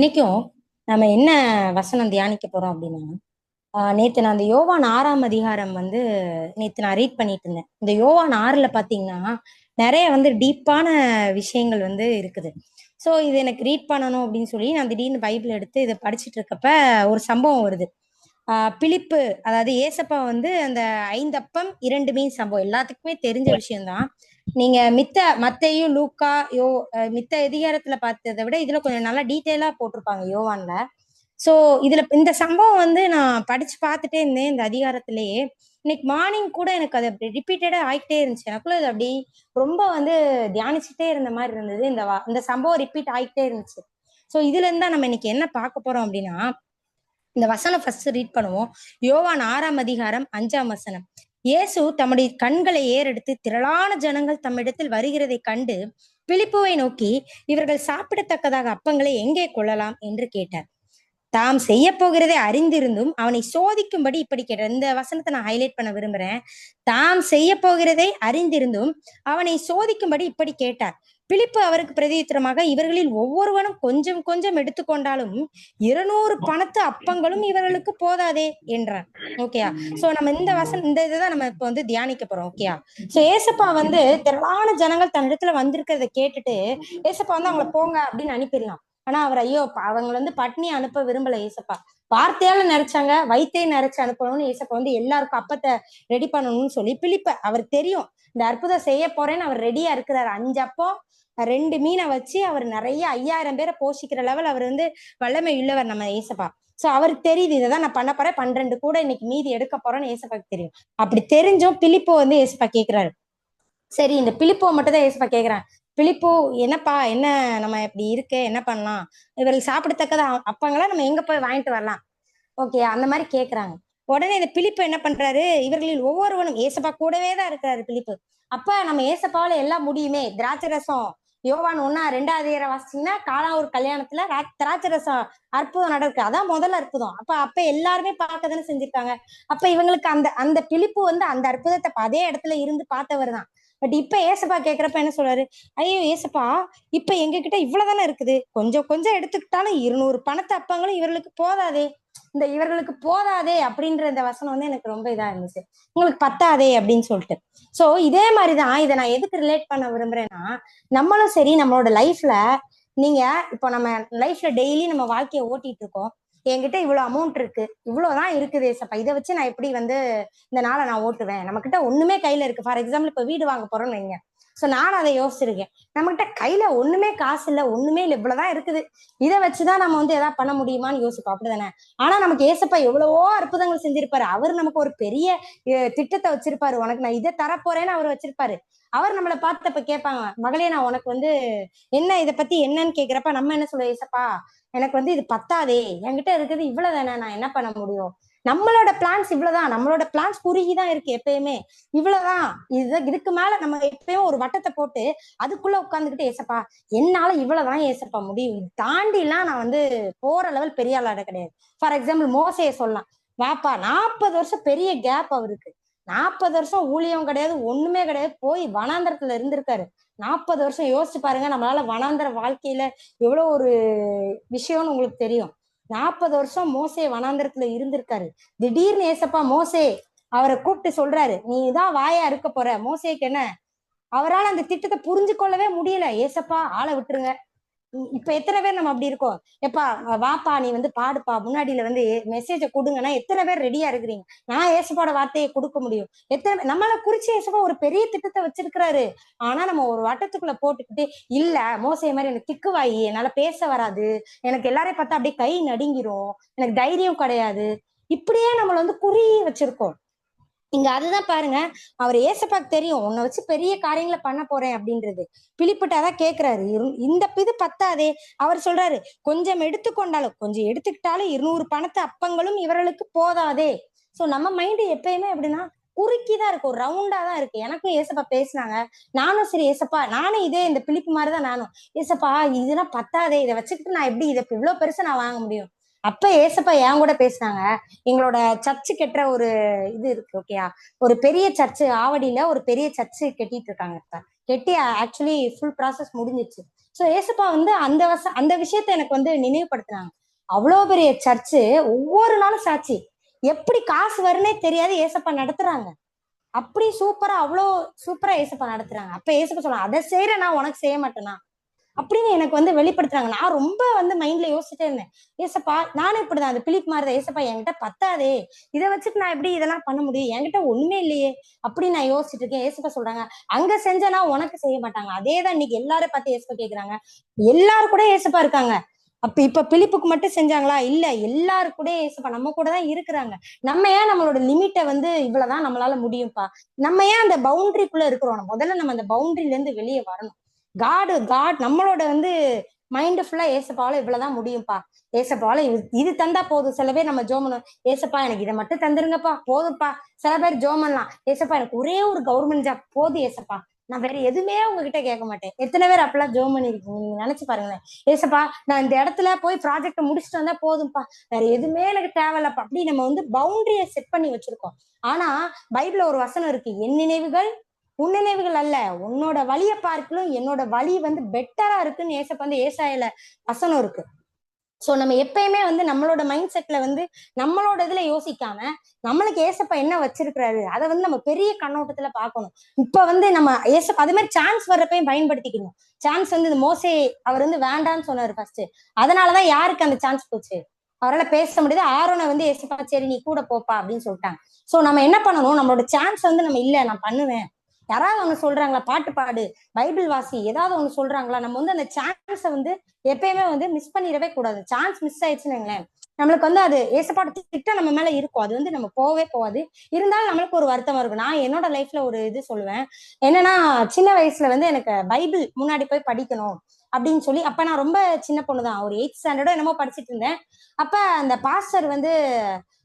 இன்னைக்கும் நம்ம என்ன வசனம் தியானிக்க போறோம் அப்படின்னா, நேத்து நான் அந்த யோவான் 6ஆம் அதிகாரம் வந்து நேத்து நான் ரீட் பண்ணிட்டு இருந்தேன். இந்த யோவான் 6ல பார்த்தீங்கன்னா, நெறைய வந்து டீப்பான விஷயங்கள் வந்து இருக்குது. ஸோ இது எனக்கு ரீட் பண்ணணும் அப்படின்னு சொல்லி நான் திடீர்னு பைபிள் எடுத்து இத படிச்சுட்டு இருக்கப்ப ஒரு சம்பவம் வருது. பிலிப்பு அதாவது ஏசப்பா வந்து அந்த 5 அப்பம் 2 மீன் சம்பவம் எல்லாத்துக்குமே தெரிஞ்ச விஷயம் தான். நீங்க மத்தேயு, லூக்கா, மித்த அதிகாரத்துல பார்த்தத விட இதுல கொஞ்சம் நல்லா டீட்டெயிலா போட்டிருப்பாங்க யோவான்ல. சோ இதுல இந்த சம்பவம் வந்து நான் படிச்சு பார்த்துட்டே இருந்தேன் இந்த அதிகாரத்திலேயே. இன்னைக்கு மார்னிங் கூட எனக்கு அது அப்படி ரிப்பீட்டடா ஆயிட்டே இருந்துச்சு. எனக்குள்ள அது அப்படி ரொம்ப வந்து தியானிச்சுட்டே இருந்த மாதிரி இருந்தது. இந்த சம்பவம் ரிப்பீட் ஆயிட்டே இருந்துச்சு. சோ இதுல இருந்தா நம்ம இன்னைக்கு என்ன பார்க்க போறோம் அப்படின்னா, இந்த வசனம் ஃபர்ஸ்ட் ரீட் பண்ணுவோம். யோவான் 6ஆம் அதிகாரம் 5ஆம் வசனம். இயேசு தம்முடைய கண்களை ஏறெடுத்து திரளான ஜனங்கள் தம்மிடத்தில் வருகிறதைக் கண்டு பிலிப்புவை நோக்கி, இவர்கள் சாப்பிடத்தக்கதாக அப்பங்களை எங்கே கொள்ளலாம் என்று கேட்டார். தாம் செய்ய போகிறதை அறிந்திருந்தும் அவனை சோதிக்கும்படி இப்படி கேட்டார். இந்த வசனத்தை நான் ஹைலைட் பண்ண விரும்புறேன். தாம் செய்ய போகிறதை அறிந்திருந்தும் அவனை சோதிக்கும்படி இப்படி கேட்டார். பிலிப்பு அவருக்கு பிரதியுத்தரமாக, இவர்களில் ஒவ்வொருவனும் கொஞ்சம் கொஞ்சம் எடுத்துக்கொண்டாலும் 200 பணத்து அப்பங்களும் இவர்களுக்கு போதாதே என்றான். ஓகேயா? சோ நம்ம இந்த இதுதான் நம்ம இப்ப வந்து தியானிக்க போறோம். ஓகேயா? சோ ஏசப்பா வந்து திரளான ஜனங்கள் தன்னிடத்துல வந்திருக்கிறத கேட்டுட்டு ஏசப்பா வந்து அவங்கள போங்க அப்படின்னு அனுப்பிடலாம். ஆனா அவர் ஐயோ அவங்களை வந்து பட்னி அனுப்ப விரும்பல ஏசப்பா. வார்த்தையால நிறைச்சாங்க, வயிற்றையும் நிறைச்சு அனுப்பணும்னு ஏசப்பா வந்து எல்லாருக்கும் அப்பத்தை ரெடி பண்ணணும்னு சொல்லி பிலிப்ப அவருக்கு தெரியும் இந்த அற்புதம் செய்ய போறேன்னு அவர் ரெடியா இருக்கிறாரு. 5 அப்போ 2 மீனை வச்சு அவர் நிறைய 5000 பேரை போஷிக்கிற லெவல் அவர் வந்து வல்லமை உள்ளவர் நம்ம ஏசப்பா. சோ அவருக்கு தெரியுது இதைதான் நான் பண்ண போறேன், 12 கூட இன்னைக்கு மீதி எடுக்க போறேன்னு ஏசப்பாக்கு தெரியும். அப்படி தெரிஞ்சும் பிலிப்போ வந்து ஏசப்பா கேட்கிறாரு. சரி இந்த பிலிப்போ மட்டும் தான் ஏசப்பா கேக்குறான். பிலிப்போ என்னப்பா என்ன நம்ம இப்படி இருக்கு என்ன பண்ணலாம், இவர்கள் சாப்பிடத்தக்கதா அப்பங்களா நம்ம எங்க போய் வாங்கிட்டு வரலாம், ஓகே அந்த மாதிரி கேக்குறாங்க. உடனே இந்த பிலிப்பு என்ன பண்றாரு, இவர்களில் ஒவ்வொருவனும் ஏசப்பா கூடவே தான் இருக்கிறாரு பிலிப்பு. அப்ப நம்ம ஏசப்பாவால எல்லாம் முடியுமே. திராட்சை ரசம் யோவான் 1-2 வாசிச்சீங்கன்னா காலாவூர் கல்யாணத்துல திராட்சை ரசம் அற்புதம் நடக்கு, அதான் முதல் அற்புதம். அப்ப எல்லாருமே பார்க்கதானே செஞ்சிருக்காங்க. அப்ப இவங்களுக்கு அந்த அந்த பிலிப்பு வந்து அந்த அற்புதத்தை அதே இடத்துல இருந்து பார்த்தவர் தான். பட் இப்ப ஏசப்பா கேக்குறப்ப என்ன சொல்றாரு, ஐயோ ஏசப்பா இப்ப எங்க கிட்ட இவ்வளவுதானே இருக்குது, கொஞ்சம் கொஞ்சம் எடுத்துக்கிட்டாலும் 200 பணத்தை அப்பங்களும் இவர்களுக்கு போதாதே. இந்த இவர்களுக்கு போதாதே அப்படின்ற இந்த வசனம் வந்து எனக்கு ரொம்ப இதா இருந்துச்சு. உங்களுக்கு பத்தாதே அப்படின்னு சொல்லிட்டு. சோ இதே மாதிரிதான் இதை நான் எதுக்கு ரிலேட் பண்ண விரும்புறேன்னா, நம்மளும் சரி நம்மளோட லைஃப்ல நீங்க இப்போ நம்ம லைஃப்ல டெய்லி நம்ம வாழ்க்கையை ஓட்டிட்டு இருக்கோம். என்கிட்ட இவ்வளவு அமௌண்ட் இருக்கு, இவ்வளவுதான் இருக்குது ஏசப்பா, இதை வச்சு நான் எப்படி வந்து இந்த நாளை நான் ஓட்டுவேன். நம்ம கிட்ட ஒண்ணுமே கையில இருக்கு. ஃபார் எக்ஸாம்பிள் இப்ப வீடு வாங்க போறோம்னு வைங்க. சோ நானும் அதை யோசிச்சிருக்கேன். நம்ம கிட்ட கையில ஒண்ணுமே காசு இல்ல, ஒண்ணுமே இல்ல, இவ்வளவுதான் இருக்குது, இதை வச்சுதான் நம்ம வந்து எதாவது பண்ண முடியுமான்னு யோசிப்போம். அப்படிதானே? ஆனா நமக்கு ஏசப்பா எவ்வளவோ அற்புதங்கள் செஞ்சிருப்பாரு. அவர் நமக்கு ஒரு பெரிய திட்டத்தை வச்சிருப்பாரு. உனக்கு நான் இதை தரப்போறேன்னு அவர் வச்சிருப்பாரு. அவர் நம்மளை பார்த்து இப்ப கேட்பாங்க, மகளே நான் உனக்கு வந்து என்ன இதை பத்தி என்னன்னு கேக்குறப்ப நம்ம என்ன சொல்லுவோம், ஏசப்பா எனக்கு வந்து இது பத்தாதே, என்கிட்ட இருக்குது இவ்வளவு தானே, நான் என்ன பண்ண முடியும். நம்மளோட பிளான்ஸ் இவ்வளவுதான், நம்மளோட பிளான்ஸ் குறுகிதான் இருக்கு எப்பயுமே. இவ்வளவுதான், இதுக்கு மேல நம்ம எப்பயும் ஒரு வட்டத்தை போட்டு அதுக்குள்ள உட்கார்ந்துகிட்டு ஏசப்பா என்னால இவ்வளவுதான் ஏசப்பா முடியும், இது தாண்டி எல்லாம் நான் வந்து போற லெவல் பெரிய ஆளாட கிடையாது. ஃபார் எக்ஸாம்பிள் மோசையை சொல்லலாம். வாப்பா 40 வருஷம் பெரிய கேப் அவருக்கு. 40 வருஷம் ஊழியம் கிடையாது, ஒண்ணுமே கிடையாது, போய் வனாந்தரத்துல இருந்திருக்காரு. 40 வருஷம் யோசிச்சு பாருங்க, நம்மளால வனாந்தர வாழ்க்கையில எவ்வளவு ஒரு விஷயம்னு உங்களுக்கு தெரியும். 40 வருஷம் மோசே வனாந்தரத்துல இருந்திருக்காரு. திடீர்னு ஏசப்பா மோசே அவரை கூப்பிட்டு சொல்றாரு, நீ தான் வாயா இருக்க போற. மோசேக்கு என்ன, அவரால் அந்த திட்டத்தை புரிஞ்சு கொள்ளவே முடியல. ஏசப்பா ஆளை விட்டுருங்க. இப்ப எத்தனை பேர் நம்ம அப்படி இருக்கோம். எப்பா வாப்பா நீ வந்து பாடுப்பா முன்னாடியில வந்து மெசேஜ கொடுங்கன்னா எத்தனை பேர் ரெடியா இருக்கிறீங்க. நான் ஏசப்பாட வார்த்தையை கொடுக்க முடியும். நம்மள குறிச்சு ஏசப்பா ஒரு பெரிய திட்டத்தை வச்சிருக்கிறாரு. ஆனா நம்ம ஒரு வட்டத்துக்குள்ள போட்டுக்கிட்டு, இல்ல மோசே மாதிரி எனக்கு திக்குவாயி, என்னால பேச வராது, எனக்கு எல்லாரையும் பார்த்தா அப்படியே கை நடுங்கிரும், எனக்கு தைரியம் கிடையாது, இப்படியே நம்மள வந்து குறி வச்சிருக்கோம். இங்க அதுதான் பாருங்க, அவர் ஏசப்பாக்கு தெரியும் உன்னை வச்சு பெரிய காரியங்களை பண்ண போறேன் அப்படின்றது. பிலிப்புட்டாதான் கேக்குறாரு, இந்த இது பத்தாதே. அவர் சொல்றாரு, கொஞ்சம் எடுத்துக்கொண்டாலும், கொஞ்சம் எடுத்துக்கிட்டாலும் 200 பணத்து அப்பங்களும் இவர்களுக்கு போதாதே. சோ நம்ம மைண்ட் எப்பயுமே எப்படின்னா குறுக்கிதான் இருக்கு, ஒரு ரவுண்டா தான் இருக்கு. எனக்கும் ஏசப்பா பேசினாங்க. நானும் சரி ஏசப்பா, நானும் இதே இந்த பிலிப்பு மாதிரிதான் நானும், ஏசப்பா இதெல்லாம் பத்தாதே, இதை வச்சுக்கிட்டு நான் எப்படி இதை இவ்வளவு பெருசா நான் வாங்க முடியும். அப்ப ஏசப்பா என் கூட பேசினாங்க. எங்களோட சர்ச்சு கெட்டுற ஒரு இது இருக்கு, ஓகேயா? ஒரு பெரிய சர்ச்சு ஆவடியில ஒரு பெரிய சர்ச்சு கட்டிட்டு இருக்காங்க. இப்ப கெட்டி ஆக்சுவலி ஃபுல் ப்ராசஸ் முடிஞ்சிச்சு. சோ ஏசப்பா வந்து அந்த விஷயத்த எனக்கு வந்து நினைவுபடுத்துறாங்க. அவ்வளவு பெரிய சர்ச்சு, ஒவ்வொரு நாளும் சாட்சி. எப்படி காசு வரும்னே தெரியாது ஏசப்பா நடத்துறாங்க. அப்படி சூப்பரா, அவ்வளோ சூப்பரா ஏசப்பா நடத்துறாங்க. அப்ப ஏசப்பா சொல்றாங்க, அதை செய்யற நான் உனக்கு செய்ய மாட்டேனா அப்படின்னு எனக்கு வந்து வெளிப்படுத்துறாங்க. நான் ரொம்ப வந்து மைண்ட்ல யோசிச்சுட்டே இருந்தேன். ஏசப்பா நானும் இப்படிதான், அந்த பிலிப் மாதிரிதான். ஏசப்பா என்கிட்ட பத்தாதே, இதை வச்சுட்டு நான் எப்படி இதெல்லாம் பண்ண முடியும், என்கிட்ட ஒண்ணுமே இல்லையே அப்படின்னு நான் யோசிச்சுட்டு இருக்கேன். ஏசப்பா சொல்றாங்க, அங்க செஞ்சனா உனக்கு செய்ய மாட்டாங்க. அதேதான் இன்னைக்கு எல்லாரும் பார்த்து ஏசப்பா கேக்குறாங்க. எல்லாரும் கூட ஏசப்பா இருக்காங்க. அப்ப இப்ப பிலிப்புக்கு மட்டும் செஞ்சாங்களா? இல்ல, எல்லாரு கூட ஏசப்பா நம்ம கூட தான் இருக்கிறாங்க. நம்ம ஏன் நம்மளோட லிமிட்டை வந்து இவ்வளவுதான் நம்மளால முடியும்ப்பா, நம்ம ஏன் அந்த பவுண்டரிக்குள்ள இருக்கிறோம்? முதல்ல நம்ம அந்த பவுண்டரில இருந்து வெளியே வரணும். காட் நம்மளோட வந்து மைண்ட் ஃபுல்லா ஏசப்பால இவ்வளவுதான் முடியும்ப்பா, ஏசப்பால இது தந்தா போதும். சில பேர் நம்ம ஜோம் பண்ணுவோம், ஏசப்பா எனக்கு இதை மட்டும் தந்துருங்கப்பா போதும்ப்பா. சில பேர் ஜோம் பண்ணலாம், ஏசப்பா எனக்கு ஒரே ஒரு கவர்மெண்ட் ஜாப் போதும் ஏசப்பா, நான் வேற எதுவுமே உங்ககிட்ட கேட்க மாட்டேன். எத்தனை பேர் அப்பெல்லாம் ஜோம் பண்ணிருக்கீங்க, நீங்க நினைச்சு பாருங்களேன். ஏசப்பா நான் இந்த இடத்துல போய் ப்ராஜெக்ட் முடிச்சுட்டு வந்தா போதும்ப்பா, வேற எதுவுமே எனக்கு தேவையில்லப்பா. அப்படி நம்ம வந்து பவுண்டரிய செட் பண்ணி வச்சிருக்கோம். ஆனா பைபிள்ல ஒரு வசனம் இருக்கு, என் நினைவுகள் உன் நினைவுகள் அல்ல, உன்னோட வழியை பார்க்கலும் என்னோட வழி வந்து பெட்டரா இருக்குன்னு ஏசப்பா வந்து ஏசாயில வசனம் இருக்கு. சோ நம்ம எப்பயுமே வந்து நம்மளோட மைண்ட் செட்ல வந்து நம்மளோட இதுல யோசிக்காம, நம்மளுக்கு ஏசப்பா என்ன வச்சிருக்கிறாரு அதை வந்து நம்ம பெரிய கண்ணோட்டத்துல பார்க்கணும். இப்ப வந்து நம்ம ஏசப்பா அதே மாதிரி சான்ஸ் வர்றப்பையும் பயன்படுத்திக்கணும். சான்ஸ் வந்து இந்த மோசே, அவர் வந்து வேண்டான்னு சொன்னாரு ஃபர்ஸ்ட். அதனாலதான் யாருக்கு அந்த சான்ஸ் போச்சு, அவரால் பேச முடியுது. ஆரோனை வந்து ஏசப்பா சரி நீ கூட போப்பா அப்படின்னு சொல்லிட்டாங்க. சோ நம்ம என்ன பண்ணணும், நம்மளோட சான்ஸ் வந்து நம்ம இல்ல நான் பண்ணுவேன், யாராவது ஒண்ணு சொல்றாங்களா, பாட்டு பாடு, பைபிள் வாசி, ஏதாவது ஒண்ணு சொல்றாங்களா, நம்ம வந்து அந்த சான்ஸை வந்து எப்பயுமே வந்து மிஸ் பண்ணிடவே கூடாது. சான்ஸ் மிஸ் ஆயிடுச்சுன்னு நம்மளுக்கு வந்து அது ஏசப்பாடு திட்டம் நம்ம மேல இருக்கும், அது வந்து நம்ம போகவே போகாது. இருந்தாலும் நம்மளுக்கு ஒரு வருத்தமா இருக்கும். நான் என்னோட லைஃப்ல ஒரு இது சொல்லுவேன். என்னன்னா, சின்ன வயசுல வந்து எனக்கு பைபிள் முன்னாடி போய் படிக்கணும் அப்படின்னு சொல்லி, அப்ப நான் ரொம்ப சின்ன பொண்ணுதான், ஒரு 8th ஸ்டாண்டர்டோ என்னமோ படிச்சுட்டு இருந்தேன். அப்ப அந்த பாஸ்டர் வந்து,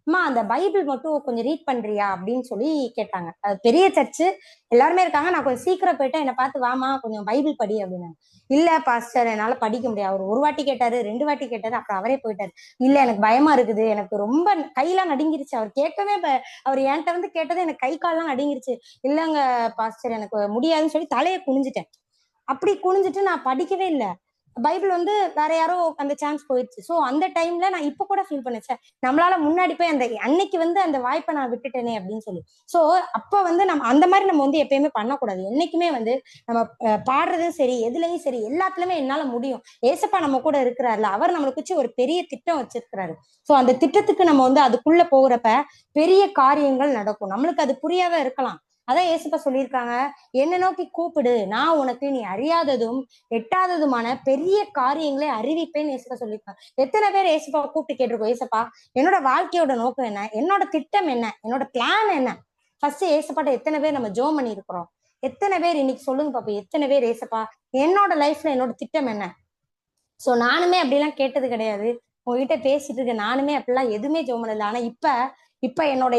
அம்மா அந்த பைபிள் மட்டும் கொஞ்சம் ரீட் பண்றியா அப்படின்னு சொல்லி கேட்டாங்க. அது பெரிய சர்ச்சு, எல்லாருமே இருக்காங்க. நான் கொஞ்சம் சீக்கிரம் போயிட்டேன், என்னை பார்த்து வாமா கொஞ்சம் பைபிள் படி அப்படின்னு. இல்ல பாஸ்டர் என்னால படிக்க முடியாது. அவர் ஒரு வாட்டி கேட்டாரு, 2 வாட்டி கேட்டாரு, அப்புறம் அவரே போயிட்டாரு. இல்ல எனக்கு பயமா இருக்குது, எனக்கு ரொம்ப கையெல்லாம் நடுங்கிருச்சு, அவர் கேட்கவே அவர் என்கிட்ட வந்து கேட்டது எனக்கு கை கால்லாம் நடுங்கிருச்சு. இல்லங்க பாஸ்டர் எனக்கு முடியாதுன்னு சொல்லி தலையை குனிஞ்சிட்டேன். அப்படி குனிஞ்சிட்டு நான் படிக்கவே இல்லை. பைபிள் வந்து வேற யாரோ அந்த சான்ஸ் போயிடுச்சு. சோ அந்த டைம்ல நான் இப்ப கூட ஃபீல் பண்ணேன், நம்மளால முன்னாடி போய் அந்த அன்னைக்கு வந்து அந்த வாய்ப்பை நான் விட்டுட்டேனே அப்படின்னு சொல்லி. சோ அப்ப வந்து நம்ம அந்த மாதிரி நம்ம வந்து எப்பயுமே பண்ணக்கூடாது. என்னைக்குமே வந்து நம்ம பாடுறதும் சரி, எதுலயும் சரி, எல்லாத்துலயுமே என்னால முடியும், ஏசப்பா நம்ம கூட இருக்கிறாருல, அவர் நம்மளுக்கு வச்சு ஒரு பெரிய திட்டம் வச்சிருக்கிறாரு. சோ அந்த திட்டத்துக்கு நம்ம வந்து அதுக்குள்ள போகிறப்ப பெரிய காரியங்கள் நடக்கும். நம்மளுக்கு அது புரியாத இருக்கலாம். அதான் ஏசப்பா சொல்லியிருக்காங்க, என்னை நோக்கி கூப்பிடு, நான் உனக்கு நீ அறியாததும் எட்டாததுமான பெரிய காரியங்களை அறிவிப்பேன்னு ஏசப்பா சொல்லியிருக்காங்க. எத்தனை பேர் ஏசப்பா கூப்பிட்டு கேட்டிருக்கோம், ஏசப்பா என்னோட வாழ்க்கையோட நோக்கம் என்ன, என்னோட திட்டம் என்ன, என்னோட பிளான் என்ன. ஃபர்ஸ்ட் ஏசப்பாட்ட எத்தனை பேர் நம்ம ஜோம் பண்ணி இருக்கிறோம்? எத்தனை பேர் இன்னைக்கு சொல்லுங்க பாப்போம், எத்தனை பேர் ஏசப்பா என்னோட லைஃப்ல என்னோட திட்டம் என்ன. சோ நானுமே அப்படிலாம் கேட்டது கிடையாது. உங்ககிட்ட பேசிட்டு இருக்க நானுமே அப்படிலாம் எதுவுமே ஜோம் பண்ணல. ஆனா இப்ப இப்ப என்னோட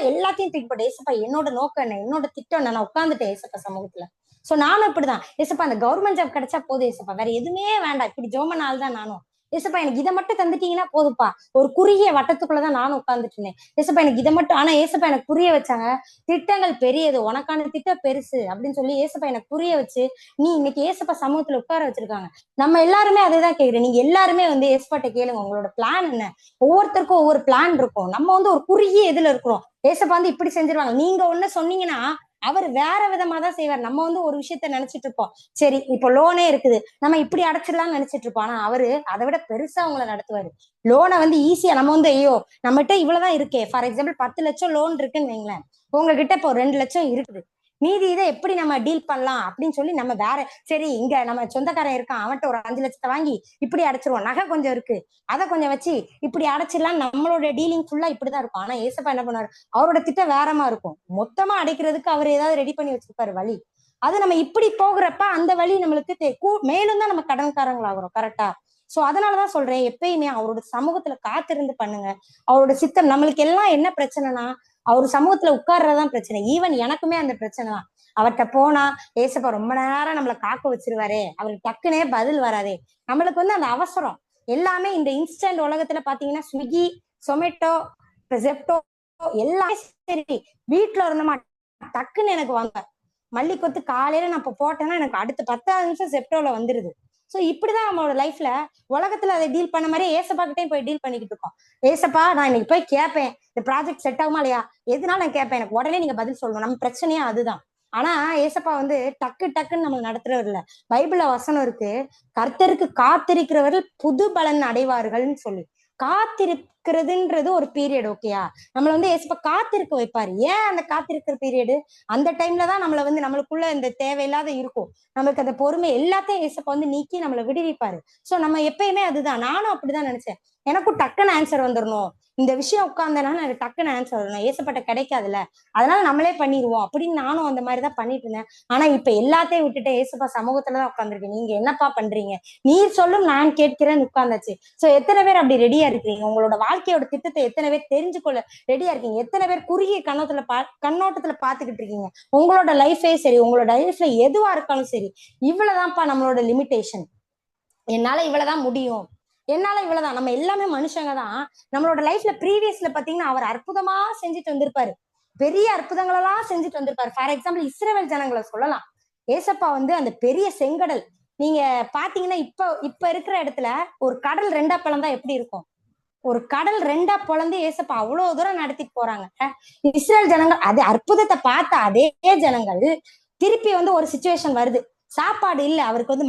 எல்லாத்தையும் தூக்கி போட்டு, ஏசப்பா என்னோட நோக்கம் என்ன, என்னோட திட்டம் என்ன, நான் உட்கார்ந்துட்டேன் ஏசப்பா சமூகத்துல. சோ நானும் இப்படிதான், ஏசப்பா அந்த கவர்மெண்ட் ஜாப் கிடைச்சா போதும் ஏசப்பா, வேற எதுவுமே வேண்டாம். இப்படி ஜோம் பண்ண ஆள் தான் நானும். ஏசப்பா எனக்கு இதை மட்டும் தந்துட்டீங்கன்னா போதுப்பா. ஒரு குறுகிய வட்டத்துக்குள்ளதான் நானும் உட்கார்ந்துட்டு இருந்தேன். ஏசப்பா எனக்கு இதை மட்டும், ஆனா ஏசப்பா எனக்கு புரிய வச்சாங்க, திட்டங்கள் பெரியது, உனக்கான திட்டம் பெருசு அப்படின்னு சொல்லி ஏசப்பா எனக்கு புரிய வச்சு, நீ இன்னைக்கு ஏசப்பா சமூகத்துல உட்கார வச்சிருக்காங்க. நம்ம எல்லாருமே அதேதான் கேக்குறேன். நீங்க எல்லாருமே வந்து ஏசப்பாட்ட கேளுங்க, உங்களோட பிளான் என்ன. ஒவ்வொருத்தருக்கும் ஒவ்வொரு பிளான் இருக்கும். நம்ம வந்து ஒரு குறுகிய இதுல இருக்கிறோம். ஏசப்பா வந்து இப்படி செஞ்சிருவாங்க, நீங்க ஒண்ணு சொன்னீங்கன்னா அவர் வேற விதமா தான் செய்வார். நம்ம வந்து ஒரு விஷயத்த நினைச்சிட்டு இருப்போம், சரி இப்போ லோனே இருக்குது, நம்ம இப்படி அடைச்சிடலாம்னு நினைச்சிட்டு இருப்போம். ஆனா அவரு அதை விட பெருசா உங்களை நடத்துவாரு. லோனை வந்து ஈஸியா நம்ம வந்து, ஐயோ நம்மகிட்ட இவ்வளவுதான் இருக்கே, ஃபார் எக்ஸாம்பிள் 10 லட்சம் லோன் இருக்குன்னு வைங்களேன், உங்ககிட்ட இப்போ 2 லட்சம் இருக்குது, மீதி இதை எப்படி நம்ம டீல் பண்ணலாம் அப்படின்னு சொல்லி நம்ம வேற, சரி இங்க நம்ம சொந்தக்காரன் இருக்கான், அவன்கிட்ட ஒரு 5 லட்சத்தை வாங்கி இப்படி அடைச்சிருவோம், நகை கொஞ்சம் இருக்கு அதை கொஞ்சம் வச்சு இப்படி அடைச்சிடலாம், நம்மளோட டீலிங் ஃபுல்லா இப்படிதான் இருக்கும். ஆனா ஏசப்பா என்ன பண்ணுவாரு, அவரோட திட்டம் வேறமா இருக்கும். மொத்தமா அடைக்கிறதுக்கு அவர் ஏதாவது ரெடி பண்ணி வச்சிருப்பாரு வழி. அது நம்ம இப்படி போகிறப்ப அந்த வழி நம்மளுக்கு மேலும் தான் நம்ம கடன்காரங்களாகிறோம். கரெக்டா? சோ அதனாலதான் சொல்றேன், எப்பயுமே அவரோட சமூகத்துல காத்திருந்து பண்ணுங்க. அவரோட சித்தம், நம்மளுக்கு எல்லாம் என்ன பிரச்சனைனா அவர் சமூகத்துல உட்கார்றதுதான் பிரச்சனை. ஈவன் எனக்குமே அந்த பிரச்சனை தான். அவர்கிட்ட போனா ஏசப்பா ரொம்ப நேரம் நம்மளை காக்க வச்சிருவாரே, அவருக்கு டக்குனே பதில் வராதே. நம்மளுக்கு வந்து அந்த அவசரம் எல்லாமே இந்த இன்ஸ்டன்ட் உலகத்துல பாத்தீங்கன்னா, ஸ்விக்கி, சொமேட்டோ, ஜெப்டோ எல்லாமே சரி, வீட்டுல இருந்தோமா டக்குன்னு எனக்கு வாங்க மல்லி கொத்து காலையில நான் இப்ப போட்டேன்னா எனக்கு அடுத்த 10 நிமிஷம் ஜெப்டோல வந்துருது. சோ இப்படிதான் நம்மளோட லைஃப்ல உலகத்துல அதை டீல் பண்ண மாதிரி ஏசப்பா கிட்டையும் போய் டீல் பண்ணிக்கிட்டு இருக்கோம். ஏசப்பா நான் இன்னைக்கு போய் கேட்பேன், இந்த ப்ராஜெக்ட் செட் ஆகுமா இல்லையா, எதுனாலும் நான் கேட்பேன், எனக்கு உடனே நீங்க பதில் சொல்லணும், நம்ம பிரச்சனையா அதுதான். ஆனா ஏசப்பா வந்து டக்கு டக்குன்னு நம்ம நடத்துறவர் இல்ல. பைபிள்ல வசனம் இருக்கு, கர்த்தருக்கு காத்திருக்கிறவர்கள் புது பலன் அடைவார்கள்னு சொல்லி. காத்திருக்கிறதுன்றது ஒரு பீரியட், ஓகேயா? நம்மள வந்து ஏசப்பா காத்திருக்க வைப்பாரு. ஏன் அந்த காத்திருக்கிற பீரியடு? அந்த டைம்ல தான் நம்மள வந்து நம்மளுக்குள்ள இந்த தேவையில்லாத இருக்கும், நம்மளுக்கு அந்த பொறுமை எல்லாத்தையும் ஏசப்பா வந்து நீக்கி நம்மளை விடுவிப்பாரு. சோ நம்ம எப்பயுமே அதுதான், நானும் அப்படிதான் நினைச்சேன். எனக்கும் டக்குன்னு ஆன்சர் வந்துடணும், இந்த விஷயம் உட்கார்ந்தனால எனக்கு டக்குன்னு ஆன்சர் வரணும், ஏசப்பட்ட கிடைக்காதுல்ல, அதனால நம்மளே பண்ணிடுவோம் அப்படின்னு நானும் அந்த மாதிரிதான் பண்ணிட்டு இருந்தேன். ஆனா இப்ப எல்லாத்தையும் விட்டுட்டு ஏசப்பா சமூகத்துலதான் உட்கார்ந்துருக்கேன். நீங்க என்னப்பா பண்றீங்க, நீர் சொல்லும் நான் கேட்கிறேன்னு உட்கார்ந்தாச்சு. சோ எத்தனை பேர் அப்படி ரெடியா இருக்கிறீங்க? உங்களோட வாழ்க்கையோட திட்டத்தை எத்தனை பேர் தெரிஞ்சுக்கொள்ள ரெடியா இருக்கீங்க? எத்தனை பேர் குறுகிய கண்ணோட்டத்துல பாத்துக்கிட்டு இருக்கீங்க? உங்களோட லைஃபே சரி, உங்களோட லைஃப்ல எதுவா இருக்காலும் சரி, இவ்வளவுதான்ப்பா நம்மளோட லிமிட்டேஷன், என்னால இவ்வளவுதான் முடியும், என்னால இவ்வளவுதான். நம்ம எல்லாமே மனுஷங்க தான். நம்மளோட லைஃப்ல ப்ரீவியஸ்ல பாத்தீங்கன்னா அவர் அற்புதமா செஞ்சுட்டு வந்திருப்பாரு, பெரிய அற்புதங்கள் எல்லாம் செஞ்சுட்டு வந்திருப்பாரு. ஃபார் எக்ஸாம்பிள் இஸ்ரவேல் ஜனங்களை சொல்லலாம். ஏசப்பா வந்து அந்த பெரிய செங்கடல், நீங்க பாத்தீங்கன்னா இப்ப இப்ப இருக்கிற இடத்துல ஒரு கடல் ரெண்டா பிளந்தா எப்படி இருக்கும்? ஒரு கடல் ரெண்டா பிளந்து ஏசப்பா அவ்வளவு தூரம் நடத்திட்டு போறாங்க. இஸ்ரேல் ஜனங்கள் அது அற்புதத்தை பார்த்த அதே ஜனங்கள் திருப்பி வந்து ஒரு சுச்சுவேஷன் வருது, சாப்பாடு இல்ல, அவருக்கு வந்து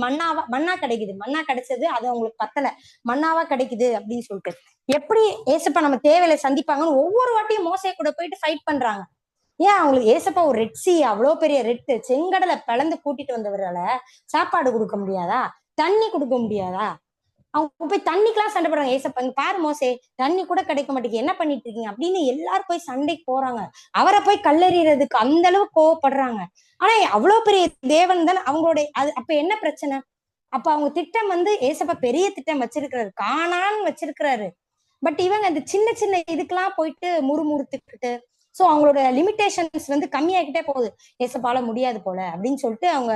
மண்ணா கிடைக்குது, மண்ணா கிடைச்சது அது அவங்களுக்கு பத்தல, மண்ணாவா கிடைக்குது அப்படின்னு சொல்லிட்டு எப்படி ஏசப்பா நம்ம தேவையில சந்திப்பாங்கன்னு ஒவ்வொரு வாட்டியும் மோசே கூட போயிட்டு ஃபைட் பண்றாங்க. ஏன் அவங்களுக்கு ஏசப்பா ஒரு ரெட் சி, அவ்வளவு பெரிய ரெட்டு செங்கடலை பிளந்து கூட்டிட்டு வந்தவரால சாப்பாடு கொடுக்க முடியாதா? தண்ணி கொடுக்க முடியாதா? அவங்க போய் தண்ணிக்கெல்லாம் சண்டை போடுறாங்க. ஏசப்பா இங்க பாரு மோசே, தண்ணி கூட கிடைக்க மாட்டேங்குது, என்ன பண்ணிட்டு இருக்கீங்க அப்படின்னு எல்லாரும் போய் சண்டைக்கு போறாங்க. அவரை போய் கல்லெறியறதுக்கு அந்த அளவு கோவப்படுறாங்க. ஆனா அவ்வளவு பெரிய தேவன் தான் அவங்களுடைய அது. அப்ப என்ன பிரச்சனை? அப்ப அவங்க திட்டம் வந்து ஏசப்பா பெரிய திட்டம் வச்சிருக்கிறாரு, காணான்னு வச்சிருக்கிறாரு. பட் இவங்க அந்த சின்ன சின்ன இதுக்கெல்லாம் போயிட்டு முறுமுறுத்துக்கிட்டு, சோ அவங்களோட லிமிட்டேஷன்ஸ் வந்து கம்மியாகிட்டே போகுது. ஏசப்பால முடியாது போல அப்படின்னு சொல்லிட்டு அவங்க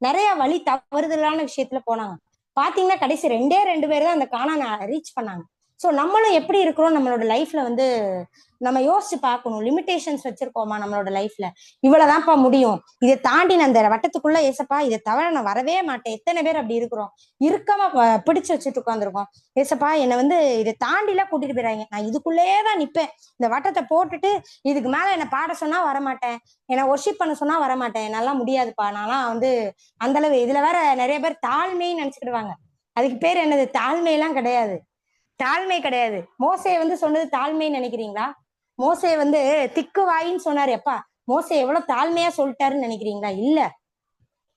நிறைய வழி தவறுதலான விஷயத்துல போனாங்க. பாத்தீங்கன்னா கடைசி ரெண்டே ரெண்டு பேர் தான் அந்த காணான ரீச் பண்ணாங்க. சோ நம்மளும் எப்படி இருக்கிறோம் நம்மளோட லைஃப்ல வந்து நம்ம யோசிச்சு பார்க்கணும். லிமிட்டேஷன்ஸ் வச்சிருக்கோமா நம்மளோட லைஃப்ல? இவ்வளவுதான்ப்பா முடியும், இதை தாண்டி நான் அந்த வட்டத்துக்குள்ள ஏசப்பா இதை தவிர நான் வரவே மாட்டேன். எத்தனை பேர் அப்படி இருக்கிறோம், இருக்காம பிடிச்சு வச்சுட்டு உட்காந்துருக்கோம். ஏசப்பா என்னை வந்து இதை தாண்டி எல்லாம் கூட்டிட்டு போயிறாங்க, நான் இதுக்குள்ளேயேதான் நிப்பேன், இந்த வட்டத்தை போட்டுட்டு இதுக்கு மேல என்ன பாட சொன்னா வரமாட்டேன், என்னை ஒர்ஷிப் பண்ண சொன்னா வரமாட்டேன், என்னாலாம் முடியாதுப்பா, நான்லாம் வந்து அந்த அளவு. இதுல வேற நிறைய பேர் தாழ்மைன்னு நினைச்சுக்கிடுவாங்க. அதுக்கு பேர் என்னது? தாழ்மை எல்லாம் கிடையாது, தாழ்மை கிடையாது. மோசே வந்து சொன்னது தாழ்மைன்னு நினைக்கிறீங்களா? மோசே வந்து திக்கு வாயின்னு சொன்னாரு. எப்பா மோசே எவ்வளவு தாழ்மையா சொல்லிட்டாருன்னு நினைக்கிறீங்களா? இல்ல,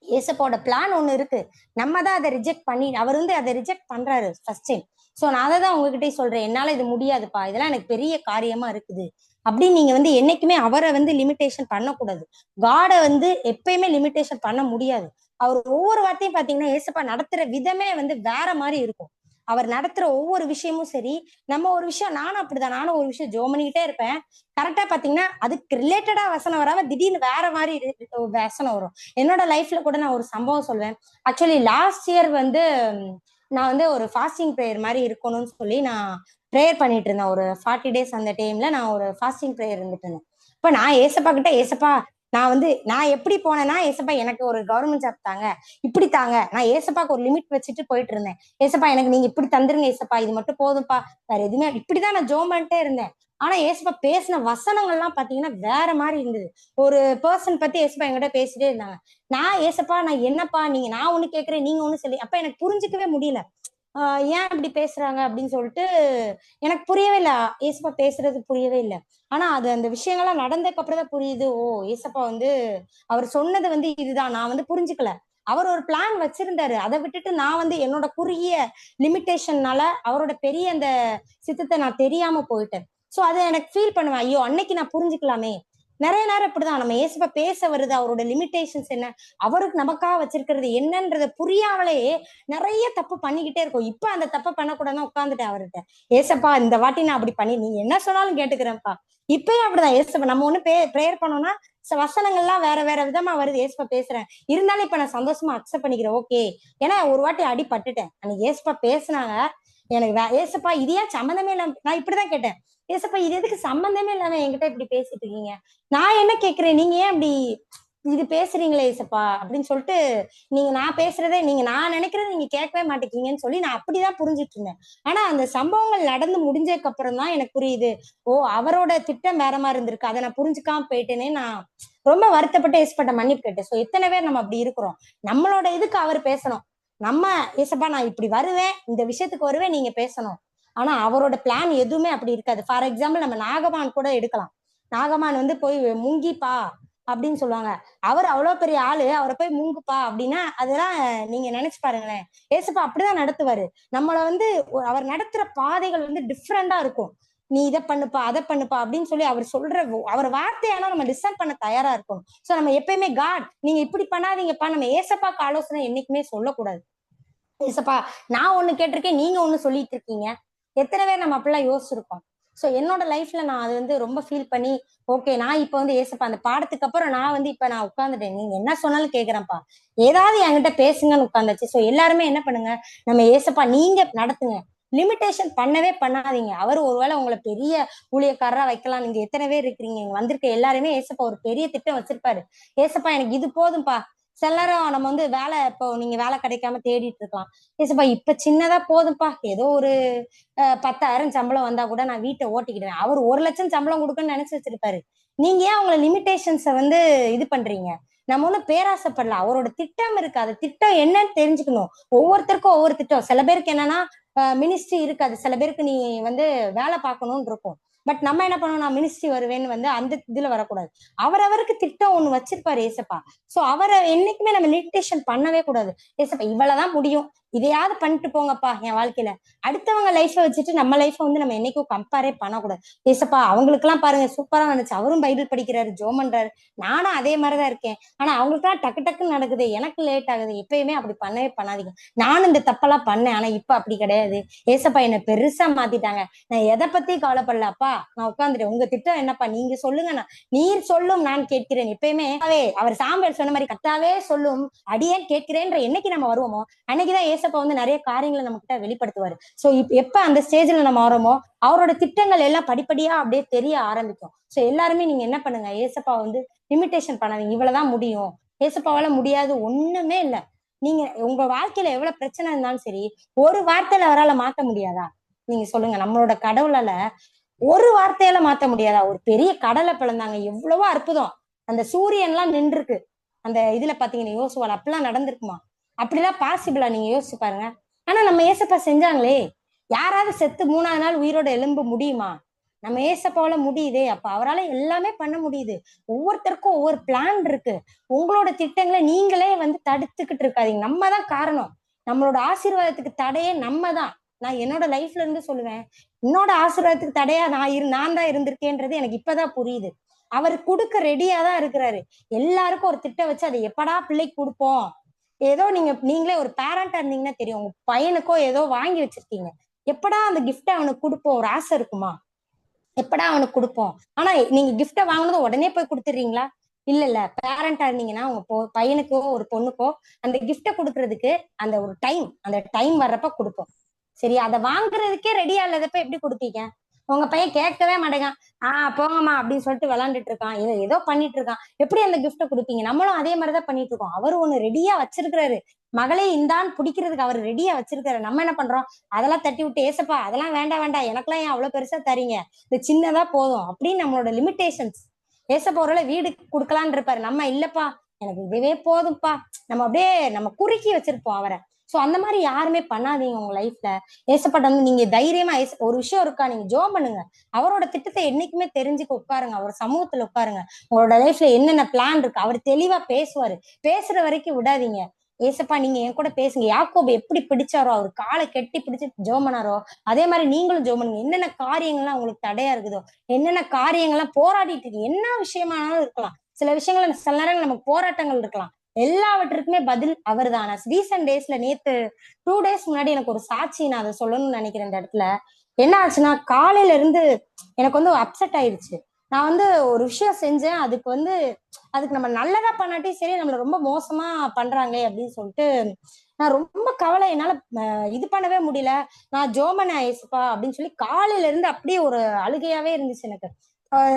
ஏசப்போட பிளான் ஒண்ணு இருக்கு, நம்ம தான் அதை ரிஜெக்ட் பண்ணி, அவர் வந்து அதை ரிஜெக்ட் பண்றாரு ஃபர்ஸ்ட் டைம். சோ நான் அதை தான் உங்ககிட்ட சொல்றேன், என்னால இது முடியாதுப்பா, இதெல்லாம் எனக்கு பெரிய காரியமா இருக்குது அப்படின்னு நீங்க வந்து என்னைக்குமே அவரை வந்து லிமிட்டேஷன் பண்ணக்கூடாது. காடை வந்து எப்பயுமே லிமிட்டேஷன் பண்ண முடியாது. அவர் ஒவ்வொரு வார்த்தையும் பாத்தீங்கன்னா ஏசப்பா நடத்துற விதமே வந்து வேற மாதிரி இருக்கும். அவர் நடத்துற ஒவ்வொரு விஷயமும் சரி, நம்ம ஒரு விஷயம், நானும் அப்படிதான், நானும் ஒரு விஷயம் ஜோம் பண்ணிக்கிட்டே இருப்பேன், கரெக்டா பாத்தீங்கன்னா அதுக்கு ரிலேட்டடா வசனம் வராம திடீர்னு வேற மாதிரி வசனம் வரும். என்னோட லைஃப்ல கூட நான் ஒரு சம்பவம் சொல்வேன். ஆக்சுவலி லாஸ்ட் இயர் வந்து நான் வந்து ஒரு ஃபாஸ்டிங் ப்ரேயர் மாதிரி இருக்கணும்னு சொல்லி நான் ப்ரேயர் பண்ணிட்டு இருந்தேன். ஒரு 40 days அந்த டைம்ல நான் ஒரு ஃபாஸ்டிங் ப்ரேயர் இருந்துட்டு இருந்தேன். இப்ப நான் ஏசப்பா கிட்ட, ஏசப்பா நான் எப்படி போனேன்னா, ஏசப்பா எனக்கு ஒரு கவர்மெண்ட் ஜாப் தாங்க, இப்படி தாங்க. நான் ஏசப்பாக்கு ஒரு லிமிட் வச்சுட்டு போயிட்டு இருந்தேன். ஏசப்பா எனக்கு நீங்க இப்படி தந்துருங்க ஏசப்பா, இது மட்டும் போதும்பா, வேற எதுவுமே, இப்படிதான் நான் ஜோம் பண்ணிட்டே இருந்தேன். ஆனா ஏசப்பா பேசின வசனங்கள்லாம் பாத்தீங்கன்னா வேற மாதிரி இருந்தது. ஒரு பர்சன் பத்தி ஏசப்பா என்கிட்ட பேசிட்டே இருந்தாங்க. நான் ஏசப்பா நான் என்னப்பா, நீங்க நான் ஒண்ணு கேக்குறேன் நீங்க ஒண்ணு சொல்லி, அப்ப எனக்கு புரிஞ்சுக்கவே முடியல. ஏன் இப்படி பேசுறாங்க அப்படின்னு சொல்லிட்டு எனக்கு புரியவே இல்லை. ஏசப்பா பேசுறது புரியவே இல்லை. ஆனா அது அந்த விஷயங்கள்லாம் நடந்ததுக்கு அப்புறம் தான் புரியுது, ஓ ஏசப்பா வந்து அவர் சொன்னது வந்து இதுதான், நான் வந்து புரிஞ்சுக்கல. அவர் ஒரு பிளான் வச்சிருந்தாரு, அதை விட்டுட்டு நான் வந்து என்னோட குறுகிய லிமிட்டேஷன்னால அவரோட பெரிய அந்த சித்தத்தை நான் தெரியாம போயிட்டேன். சோ அதை எனக்கு ஃபீல் பண்ணுவேன், ஐயோ அன்னைக்கு நான் புரிஞ்சுக்கலாமே. நிறைய நேரம் இப்படிதான் நம்ம ஏசப்பா பேச வருது, அவரோட லிமிட்டேஷன்ஸ் என்ன, அவருக்கு நமக்காக வச்சிருக்கிறது என்னன்றத புரியாமலே நிறைய தப்பு பண்ணிக்கிட்டே இருக்கும். இப்ப அந்த தப்பை பண்ணக்கூடாதுன்னு உட்காந்துட்டேன் அவர்கிட்ட. ஏசப்பா இந்த வாட்டி நான் அப்படி பண்ணி, நீங்க என்ன சொன்னாலும் கேட்டுக்கிறேன்ப்பா. இப்பயும் அப்படிதான் ஏசப்பா, நம்ம ஒண்ணு ப்ரேயர் பண்ணோம்னா வசனங்கள்லாம் வேற வேற விதமா வருது, ஏசப்பா பேசுறேன், இருந்தாலும் இப்ப நான் சந்தோஷமா அக்செப்ட் பண்ணிக்கிறேன், ஓகே. ஏன்னா ஒரு வாட்டி அடி பட்டுட்டேன், அன்னைக்கு ஏசப்பா பேசினாங்க. எனக்கு ஏசப்பா இது ஏன் சம்மந்தமே இல்லாம, நான் இப்படிதான் கேட்டேன், ஏசப்பா இது எதுக்கு சம்மந்தமே இல்லாம என்கிட்ட இப்படி பேசிட்டு இருக்கீங்க, நான் என்ன கேக்குறேன், நீங்க ஏன் இப்படி இது பேசுறீங்களே ஏசப்பா அப்படின்னு சொல்லிட்டு, நீங்க நான் பேசுறதே நீங்க நான் நினைக்கிறத நீங்க கேட்கவே மாட்டேங்கிறீங்கன்னு சொல்லி நான் அப்படிதான் புரிஞ்சுட்டு இருந்தேன். ஆனா அந்த சம்பவங்கள் நடந்து முடிஞ்சதுக்கு அப்புறம் தான் எனக்கு புரியுது. ஓ! அவரோட திட்டம் வேற மாரி இருந்திருக்கு. அத நான் புரிஞ்சுக்காம போயிட்டேனே நான் ரொம்ப வருத்தப்பட்டு ஏசப்பாட்ட மன்னிப்பு கேட்டேன். சோ எத்தன பேர் நம்ம அப்படி இருக்கிறோம். நம்மளோட இதுக்கு அவர் பேசணும். நம்ம ஏசப்பா நான் இப்படி வருவேன், இந்த விஷயத்துக்கு வருவேன், நீங்க பேசணும். ஆனா அவரோட பிளான் எதுவுமே அப்படி இருக்காது. ஃபார் எக்ஸாம்பிள் நம்ம நாகமான் கூட எடுக்கலாம். நாகமான் வந்து போய் முங்கிப்பா அப்படின்னு சொல்லுவாங்க. அவர் அவ்வளவு பெரிய ஆளு. அவரை போய் முங்குப்பா அப்படின்னா, அதெல்லாம் நீங்க நினைச்சு பாருங்களேன். ஏசப்பா அப்படிதான் நடத்துவாரு. நம்மள வந்து அவர் நடத்துற பாதைகள் வந்து டிஃப்ரெண்டா இருக்கும். நீ இதை பண்ணுப்பா, அதை பண்ணுப்பா அப்படின்னு சொல்லி அவர் சொல்ற அவர் வார்த்தையானா நம்ம லிசன் பண்ண தயாரா இருக்கணும். சோ நம்ம எப்பயுமே காட் நீங்க இப்படி பண்ணாதீங்கப்பா, நம்ம ஏசப்பாக்கு ஆலோசனை என்னைக்குமே சொல்லக்கூடாது. ஏசப்பா நான் ஒண்ணு கேட்டிருக்கேன், நீங்க ஒண்ணு சொல்லிட்டு இருக்கீங்க. எத்தனை பேர் நம்ம அப்படிலாம் யோசிச்சிருக்கோம். சோ என்னோட லைஃப்ல நான் அது வந்து ரொம்ப ஃபீல் பண்ணி, ஓகே நான் இப்ப வந்து ஏசப்பா அந்த பாடத்துக்கு அப்புறம் நான் வந்து இப்ப நான் உட்கார்ந்துட்டேன். நீங்க என்ன சொன்னாலும் கேக்குறேன்ப்பா. ஏதாவது என்கிட்ட பேசுங்கன்னு உட்கார்ந்தாச்சு. சோ எல்லாருமே என்ன பண்ணுங்க, நம்ம ஏசப்பா நீங்க நடத்துங்க. லிமிட்டேஷன் பண்ணவே பண்ணாதீங்க. அவர் ஒருவேளை உங்களை பெரிய ஊழியக்காரரா வைக்கலாம். நீங்க எத்தனை பேர் இருக்கிறீங்க, இங்க வந்திருக்க எல்லாருமே ஏசப்பா ஒரு பெரிய திட்டம் வச்சிருப்பாரு. ஏசப்பா எனக்கு இது போதும்பா. சில நேரம் நம்ம வந்து வேலை இப்போ நீங்க வேலை கிடைக்காம தேடிட்டு இருக்கலாம். ஏசப்பா இப்ப சின்னதா போதும்பா. ஏதோ ஒரு 10,000 சம்பளம் வந்தா கூட நான் வீட்டை ஓட்டிக்கிடுவேன். அவர் 1,00,000 சம்பளம் கொடுக்கணும்னு நினைச்சு வச்சிருப்பாரு. நீங்க ஏன் அவங்கள லிமிடேஷன்ஸ வந்து இது பண்றீங்க? நம்ம ஒண்ணும் பேராசைப்படல. அவரோட திட்டம் இருக்கு. அது திட்டம் என்னன்னு தெரிஞ்சுக்கணும். ஒவ்வொருத்தருக்கும் ஒவ்வொரு திட்டம். சில பேருக்கு என்னன்னா மினிஸ்ட்ரி இருக்காது. சில பேருக்கு நீ வந்து வேலை பார்க்கணும்னு இருக்கும். பட் நம்ம என்ன பண்ணணும், நான் மினிஸ்ட்ரி வருவேன்னு வந்து அந்த இதுல வரக்கூடாது. அவரவருக்கு திட்டம் ஒண்ணு வச்சிருப்பாரு ஏசப்பா. சோ அவரை என்னைக்குமே நம்ம லிமிட்டேஷன் பண்ணவே கூடாது. ஏசப்பா இவ்வளவுதான் முடியும். இதையாவது பண்ணிட்டு போங்கப்பா என் வாழ்க்கையில. அடுத்தவங்க லைஃப வச்சுட்டு நம்ம லைஃப வந்து நம்ம என்னைக்கும் கம்பேரே பண்ணக்கூடாது. ஏசப்பா அவங்களுக்கு எல்லாம் பாருங்க சூப்பரா வந்துச்சு. அவரும் பைபிள் படிக்கிறாரு, ஜோம் பண்றாரு. நானும் அதே மாதிரிதான் இருக்கேன். ஆனா அவங்களுக்கு எல்லாம் டக்கு டக்குன்னு நடக்குது, எனக்கு லேட் ஆகுது. எப்பயுமே அப்படி பண்ணவே பண்ணாதீங்க. நானும் இந்த தப்பெல்லாம் பண்ணேன். ஆனா இப்ப அப்படி கிடையாது. ஏசப்பா என்ன பெருசா மாத்திட்டாங்க. நான் எதை பத்தி கவலைப்படல. அப்பா நான் உட்காந்துட்டேன். உங்க திட்டம் என்னப்பா நீங்க சொல்லுங்க. நீர் சொல்லும் நான் கேட்கிறேன். எப்பயுமே அவர் சாம்பல் சொன்ன மாதிரி கத்தாவே சொல்லும் அடியேன் கேட்கிறேன்ற என்னைக்கு நம்ம வருவோமோ அன்னைக்குதான் ஏசப்பா வந்து நிறைய காரியங்களை நம்ம கிட்ட வெளிப்படுத்துவாரு. சோ எப்ப அந்த ஸ்டேஜ்ல நம்ம வரோமோ அவரோட திட்டங்கள் எல்லாம் படிப்படியா அப்படியே தெரிய ஆரம்பிக்கும். சோ எல்லாருமே நீங்க என்ன பண்ணுங்க, ஏசப்பா வந்து லிமிட்டேஷன் பண்ணாதீங்க. இவ்வளவுதான் முடியும், ஏசப்பாவால முடியாது ஒண்ணுமே இல்ல. நீங்க உங்க வாழ்க்கையில எவ்வளவு பிரச்சனை இருந்தாலும் சரி, ஒரு வார்த்தையில அவரால மாத்த முடியாதா? நீங்க சொல்லுங்க. நம்மளோட கடவுளால ஒரு வார்த்தையால மாத்த முடியாதா? ஒரு பெரிய கடலை பிளந்தாங்க, எவ்வளவோ அற்புதம். அந்த சூரியன் எல்லாம் நின்றுருக்கு அந்த இதுல பாத்தீங்கன்னா யோசுவால அப்படிலாம் நடந்திருக்குமா? அப்படிலாம் பாசிபிளா? நீங்க யோசிச்சு பாருங்க. ஆனா நம்ம ஏசப்பா செஞ்சாங்களே. யாராவது செத்து 3வது நாள் உயிரோட எழும்ப முடியுமா? நம்ம ஏசப்பாவால முடியுதே. அப்ப அவரால எல்லாமே பண்ண முடியுது. ஒவ்வொருத்தருக்கும் ஒவ்வொரு பிளான் இருக்கு. உங்களோட திட்டங்களை நீங்களே வந்து தடுத்துக்கிட்டு இருக்காதீங்க. நம்ம தான் காரணம். நம்மளோட ஆசீர்வாதத்துக்கு தடையே நம்ம தான். நான் என்னோட லைஃப்ல இருந்து சொல்லுவேன். என்னோட ஆசீர்வாதத்துக்கு தடையா நான் தான் இருந்திருக்கேன்றது எனக்கு இப்பதான் புரியுது. அவர் கொடுக்க ரெடியா தான் இருக்கிறாரு. எல்லாருக்கும் ஒரு திட்டம் வச்சு அதை எப்படா பிள்ளைக்கு கொடுப்போம். ஏதோ நீங்களே ஒரு பேரண்டா இருந்தீங்கன்னா தெரியும். உங்க பையனுக்கோ ஏதோ வாங்கி வச்சிருக்கீங்க. எப்படா அந்த கிஃப்ட அவனுக்கு கொடுப்போம் ஒரு ஆசை இருக்குமா? எப்படா அவனுக்கு கொடுப்போம். ஆனா நீங்க கிஃப்ட வாங்கினதும் உடனே போய் கொடுத்துறீங்களா? இல்ல இல்ல. பேரண்டா இருந்தீங்கன்னா உங்க பையனுக்கோ ஒரு பொண்ணுக்கோ அந்த கிஃப்ட கொடுக்கறதுக்கு அந்த டைம் வர்றப்ப கொடுப்போம். சரி அதை வாங்குறதுக்கே ரெடியா இல்லாதப்ப எப்படி கொடுப்பீங்க? உங்க பையன் கேட்கவே மாட்டேங்கான். போங்கம்மா அப்படின்னு சொல்லிட்டு விளையாண்டுட்டு இருக்கான், ஏதோ பண்ணிட்டு இருக்கான். எப்படி அந்த கிஃப்ட கொடுப்பீங்க? நம்மளும் அதே மாதிரிதான் பண்ணிட்டு இருக்கோம். அவரு ஒண்ணு ரெடியா வச்சிருக்கிறாரு. மகளே இந்தான்னு பிடிக்கிறதுக்கு அவர் ரெடியா வச்சிருக்காரு. நம்ம என்ன பண்றோம்? அதெல்லாம் தட்டி விட்டு ஏசப்பா அதெல்லாம் வேண்டாம் வேண்டாம், எனக்கெல்லாம் ஏன் அவ்வளவு பெருசா தரீங்க, இந்த சின்னதா போதும் அப்படின்னு நம்மளோட லிமிட்டேஷன்ஸ். ஏசப்பா ஒருவேளை வீடு கொடுக்கலான்னு இருப்பாரு. நம்ம இல்லப்பா எனக்கு இதுவே போதும்ப்பா, நம்ம அப்படியே நம்ம குறுக்கி வச்சிருப்போம் அவரை. சோ அந்த மாதிரி யாருமே பண்ணாதீங்க உங்க லைஃப்ல. ஏசப்பாட்ட வந்து நீங்க தைரியமா ஒரு விஷயம் இருக்கா, நீங்க ஜோம் பண்ணுங்க. அவரோட திட்டத்தை என்னைக்குமே தெரிஞ்சுக்க உட்காருங்க. அவர் சமூகத்துல உட்காருங்க. உங்களோட லைஃப்ல என்னென்ன பிளான் இருக்கு அவர் தெளிவா பேசுவாரு. பேசுற வரைக்கும் விடாதீங்க. ஏசப்பா நீங்க என் கூட பேசுங்க. யாக்கோபு எப்படி பிடிச்சாரோ, அவர் காலை கெட்டி பிடிச்சு ஜோம் பண்ணாரோ அதே மாதிரி நீங்களும் ஜோம் பண்ணுங்க. என்னென்ன காரியங்கள்லாம் உங்களுக்கு தடையா இருக்குதோ, என்னென்ன காரியங்கள்லாம் போராடிட்டு இருக்கு, என்ன விஷயமானாலும் இருக்கலாம். சில விஷயங்கள் சில நேரங்கள் நமக்கு போராட்டங்கள் இருக்கலாம். எல்லாவற்றுக்குமே பதில் அவர்தான். ரீசன்ட் டேஸ்ல நேத்து 2 days முன்னாடி எனக்கு ஒரு சாட்சி, நான் அதை சொல்லணும்னு நினைக்கிறேன் இந்த இடத்துல. என்ன ஆச்சுன்னா காலையில இருந்து எனக்கு வந்து அப்செட் ஆயிடுச்சு. நான் வந்து ஒரு விஷயம் செஞ்சேன். அதுக்கு நம்ம நல்லதா பண்ணாட்டி சரி, நம்மள ரொம்ப மோசமா பண்றாங்களே அப்படின்னு சொல்லிட்டு நான் ரொம்ப கவலை. என்னால இது பண்ணவே முடியல. நான் ஜோமன ஏசப்பா அப்படின்னு சொல்லி காலையில இருந்து அப்படியே ஒரு அழுகையாவே இருந்துச்சு எனக்கு.